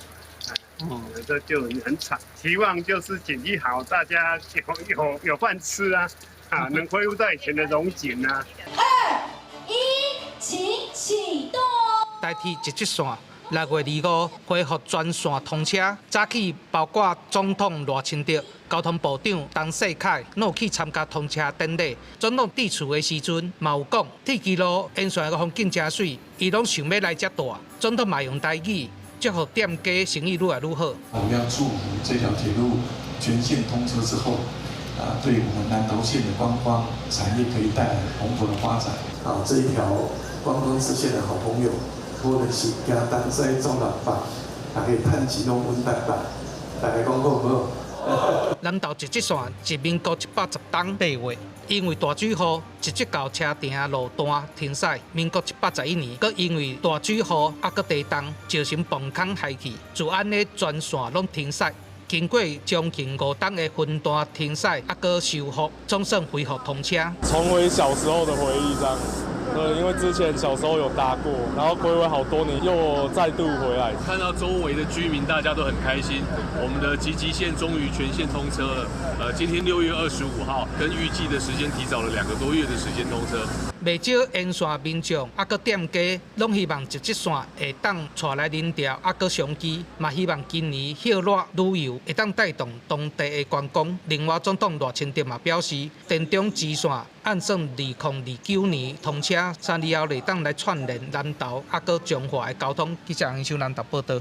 这就很惨。希望就是景气好，大家有饭吃啊，能恢复到以前的荣景啊。2、1，请启动。代替一节线。6月25恢复全线通车，早起包括总统赖清德、交通部长陈世凯，拢有去参加通车典礼。总统致辞的时阵，嘛有讲，铁基路沿线个风景真水，伊拢想要来遮住。总统嘛用台语，祝福店家生意愈来愈好。我们要祝福这条铁路全线通车之后，对我们南投县的观光产业可以带来蓬勃的发展。这一条观光支线的好朋友。无论是行东西走南北，大家趁钱拢稳当当，大家讲好不好？南投一节线自民国110当8月，因为大水雨，一节到车亭路段停驶。民国111年，佮因为大水雨佮地动，造成崩坑害去，自安尼全线拢停驶。经过将近5档的分段停驶，佮修复，总算恢复通车。重回小时候的回忆，这样。对，因为之前小时候有搭过，然后睽违好多年又再度回来，看到周围的居民大家都很开心，我们的集集线终于全线通车了。今天6月25号，跟预计的时间提早了2个多月的时间通车。未少沿线民众佮店家，拢希望一节线会当带来人潮佮商机，嘛希望今年歇热旅游会当带动当地的观光。另外，总统赖清德嘛表示，电中支线按算2029年通车，3年后会当来串联南投佮彰化的交通。记者杨秀南报道。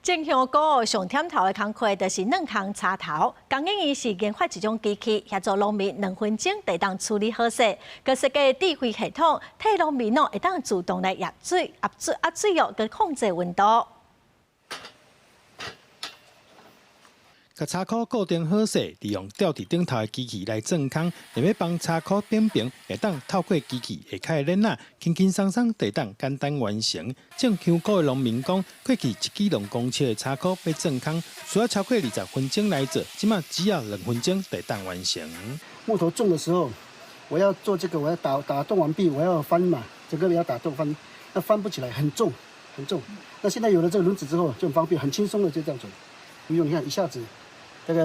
正向股上忝头的工课，就是软项插头。工研院是研发一种机器，协助农民2分钟就当处理好势。佮设计智慧系统，替农民会当自动来压水哦，佮控制温度。甲插口固定好势，利用吊伫顶头的机器来钻空，连要帮插口点平，会当透过机器下开的链轻轻松松就当简单完成。种香菇的农民讲，过去1支2公尺的插口要钻空，需要超过20分钟来做，即马只要2分钟就当完成。木头重的时候，我要做这个，我要打洞完毕，我要翻嘛，整个要打洞翻，那翻不起来，很重很重。那现在有了这个轮子之后，就很方便，很轻松的就这样走，不用你看一下子。大概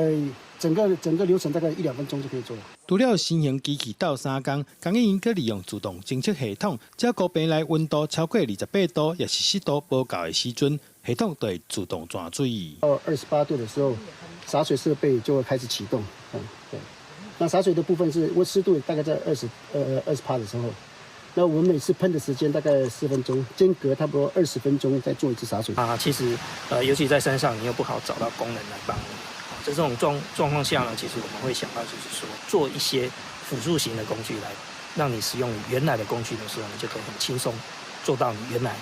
整个流程大概1-2分钟就可以做。除了新型机器斗3工，工研员佮利用自动侦测系统，照顾病内温度超过28度，也是湿度不够的时阵，系统就会自动转水。到28度的时候，洒水设备就会开始启动。对。那洒水的部分是温湿度大概在20%的时候，那我们每次喷的时间大概4分钟，间隔差不多20分钟再做一次洒水。其实尤其在山上，你又不好找到工人来帮你。在这种状况下呢，其实我们会想到就是说，做一些辅助型的工具来让你使用你原来的工具的时候，你就可以很轻松做到你原来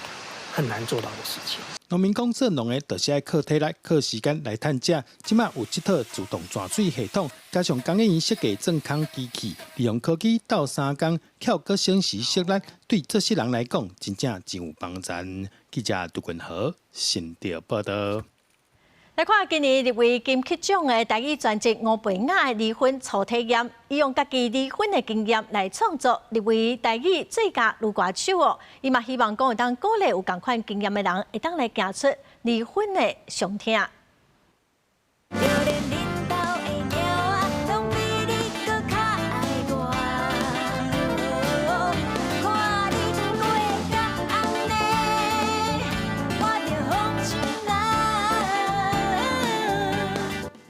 很难做到的事情。农民讲做农的，就是爱靠体力、靠时间来趁食。即马有这套自动转水系统，加上工研员设计正康机器，利用科技斗3工，巧个省时省力，对这些人来讲，真正真有帮助。记者杜君豪，新潮报道。来看今年入围金曲奖的台语专辑吴培雅的离婚初体验，伊用家己离婚的经验来创作入围台语最佳女歌手哦。伊嘛希望讲会当鼓励有同款经验的人，会当来行出离婚的上听。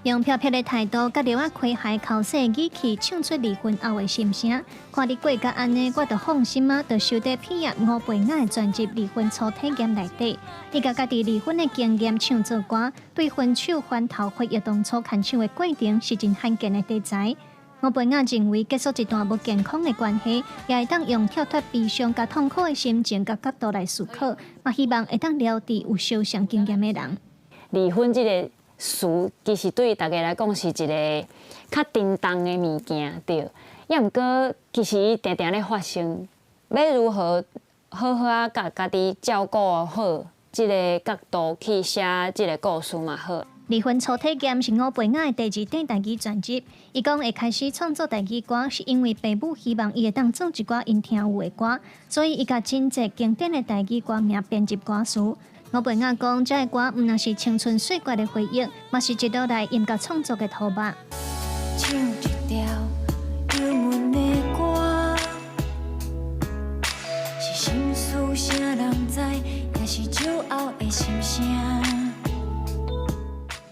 用飘飘的态度，甲着我开海口舌语气，唱出离婚后的心声。看你过甲安尼，我就放心啊，就收得片入吴培雅的专辑《离婚初体验》内底。伊甲家己离婚的经验唱作歌，对分手翻头回忆当初牵手的过程是真罕见的题材。吴培雅认为，结束一段不健康的关系，也会当用跳脱悲伤甲痛苦的心情甲角度来思考，嘛希望会当了解有相像经验的人。离婚这个事其实对大家来讲是一个较沉重的物件，对。也毋过，其实伊定定咧发生，要如何好好啊，甲家己照顾好，即个角度去写即个故事嘛好。离婚初体验是吴培雅的第2张台语专辑。伊讲会开始创作台语歌，是因为父母希望伊会当做一寡因听有的歌，所以伊甲真济经典的台语歌名编辑歌词。吴培雅讲，这个歌毋但是青春岁月的回忆，嘛是一道来音乐创作的土壤。唱一条忧闷的歌，是心事啥人知，也是骄傲的心声。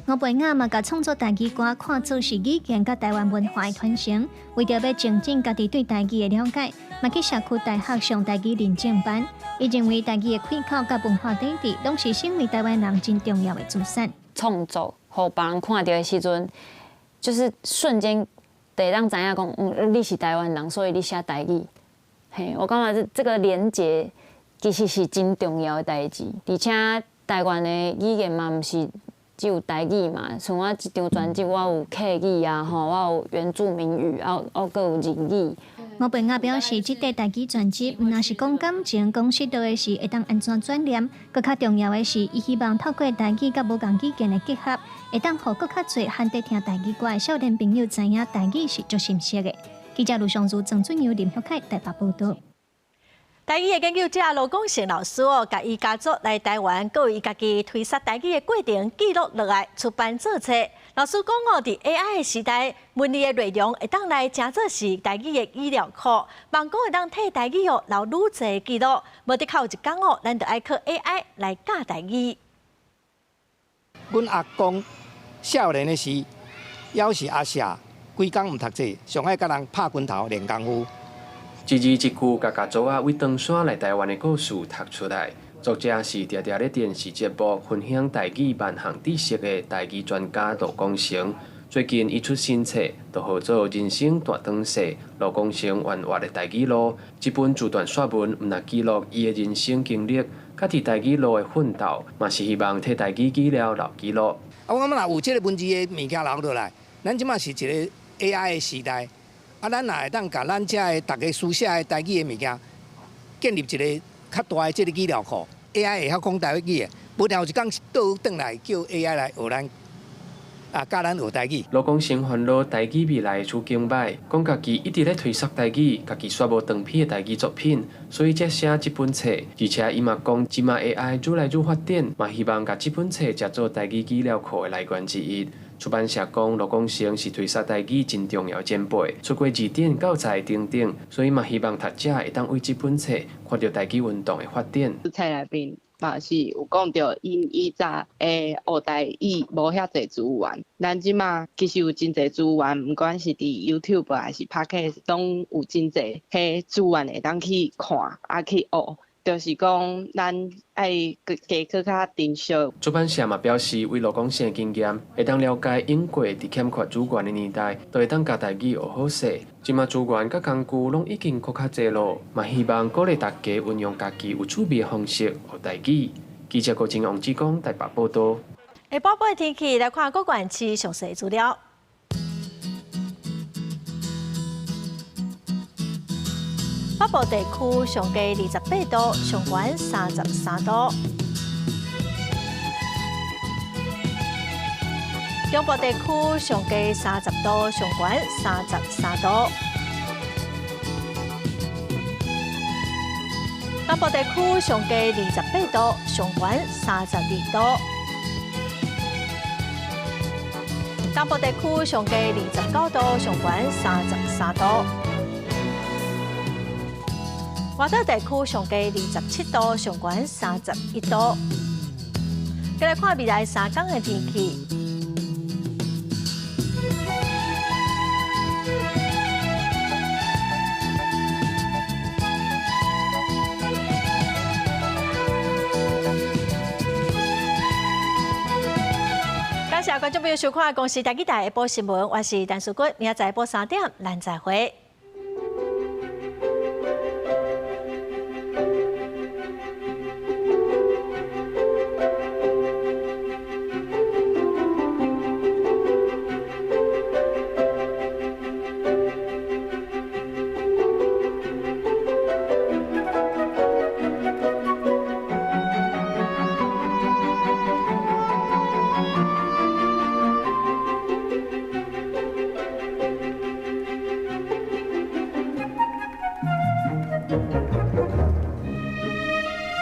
吴培雅嘛，甲创作台语歌看作是语言甲台湾文化的传承，为着要增进家己对台语的了解，嘛去社区大学上台语认证班。伊认为台语的开口甲文化底蕴，拢是身为台湾人真重要的资产。创作，互别人看到的时阵，就是瞬间得让知影讲，你是台湾人，所以你写台语。嘿，我感觉这个连结其实是真重要的代志，而且台湾的语言嘛，毋是只有台语嘛，像我一张专辑，我有客语啊，我有原住民语，我阁有日语。吴培雅表示，这块台语专辑毋但是讲感情、讲世道的事，会当安怎转念，更较重要的是，伊希望透过台语甲无共语言的结合，会当互更较侪罕得听台语歌的少年朋友知影台语是足深色的。记者卢尚如、郑准佑、林秀凯台北报道。台语的研究者罗光成老师甲伊家族来台湾，佮伊家己推测台语的过程记录落来，出版做册。老师讲伫 AI 的时代，文字的内容会当来真做是台语的资料库，网讲会当替台语留愈侪记录，无得靠一天咱就爱靠 AI 来教台语。阮阿公少年的时，要是阿舍，规工毋读册，上爱甲人拍拳头练功夫。一字一句，甲家族啊为登山来台湾的故事读出来。作者是常常咧电视节目分享台语万项知识的台语专家罗光成。最近伊出新册，就号做《人生大转世》，罗光成圆滑的台语路。这本自传说文，毋但记录伊的人生经历，甲伫台语路的奋斗，嘛是希望替台语资料留记录。我感觉若有这个文字的物件留落来，咱即马是一个 AI 的时代。咱也会当甲咱遮的大家书写的台语的物件，建立一个较大的这个资料库。AI 会晓讲台语的，无聊一天倒转来叫 AI 来学咱，教咱学台语。罗光成烦恼台语未来的处境歹，讲家己一直咧推测台语，家己煞无长篇的台语作品，所以才写这本册。而且伊嘛讲，即马 AI 愈来愈发展，嘛希望甲这本册写做台语资料库的来源之一。出版社讲，罗光成是推萨台语真重要的前辈，出过字典、教材等等，所以嘛希望读者会当为这本册看到台语运动的发展。册内面嘛是有讲到，因以前诶学台语无遐侪资源，咱即马其实有真侪资源，不管是伫 YouTube 还是 Podcast， 拢有真侪迄资源会当去看，啊去学。就是讲，咱爱加搁较珍惜。出版社嘛表示，为罗光成的经验，会当了解英国伫欠缺资源的年代，都会当教台语学好势。即马资源甲工具拢已经搁较侪咯，嘛希望鼓励大家运用家己有趣味的方式学台语。记者郭金王志光台北报道。下晡尾天气来看各县市详细资料。北部地区上低28度，上悬33度；中部地区上低30度，上悬33度；南部地区上低28度，上悬32度；东部地区上低29度，上悬33度。外岛地区上低27度，上悬31度。再来看未来3天的天气。感谢观众朋友收看《公视台记台下晡新闻》，我是陈淑君，明仔载下晡3点，咱再会。